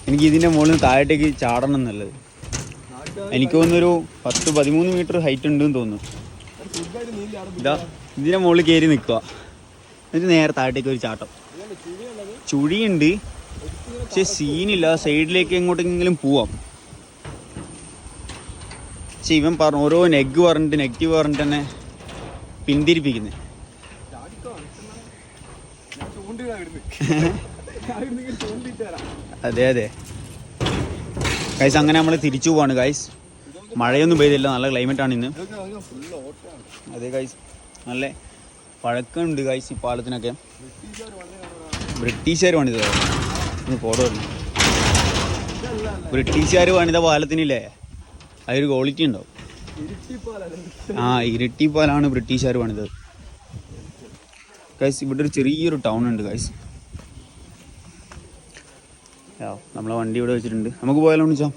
എനിക്ക് ഇതിൻ്റെ മുകളിൽ നിന്ന് താഴത്തേക്ക് ചാടണം എന്നുള്ളത്. എനിക്ക് തോന്നുന്നൊരു 10-13 മീറ്റർ ഹൈറ്റ് ഉണ്ടെന്ന് തോന്നുന്നു. ഇതാ ഇതിൻ്റെ മുകളിൽ കയറി നിൽക്കുക, എന്നിട്ട് നേരെ താഴത്തേക്ക് ഒരു ചാട്ടം. ചുഴിയുണ്ട്, പക്ഷെ സീനില്ല. സൈഡിലേക്ക് എങ്ങോട്ടെങ്കിലും പോവാം. പക്ഷെ ഇവൻ പറഞ്ഞു ഓരോ നെഗറ്റീവ് പറഞ്ഞിട്ട് തന്നെ പിന്തിരിപ്പിക്കുന്നത്. അതെ അതെ ഗൈസ്, അങ്ങനെ നമ്മൾ തിരിച്ചു പോവാണ് ഗൈസ്. മഴയൊന്നും പെയ്തില്ല, നല്ല ക്ലൈമറ്റാണ് ഇന്ന്. അതെ ഗൈസ്, നല്ല പഴക്കമുണ്ട് ഗൈസ് ഈ പാലത്തിനൊക്കെ. ബ്രിട്ടീഷുകാർ പണിത ഫോട്ടോ വരുന്നു. ബ്രിട്ടീഷുകാർ പണിത പാലത്തിനില്ലേ അതൊരു ക്വാളിറ്റി ഉണ്ടാവും. ഇരട്ടിപ്പാലാണ് ബ്രിട്ടീഷുകാർ പണിതത് ഗൈസ്. ഇവിടെ ഒരു ചെറിയൊരു ടൗൺ ഉണ്ട് ഗൈസ്. നമ്മളെ വണ്ടി ഇവിടെ വെച്ചിട്ടുണ്ട്, നമുക്ക് പോയാലോ വിളിച്ചോ.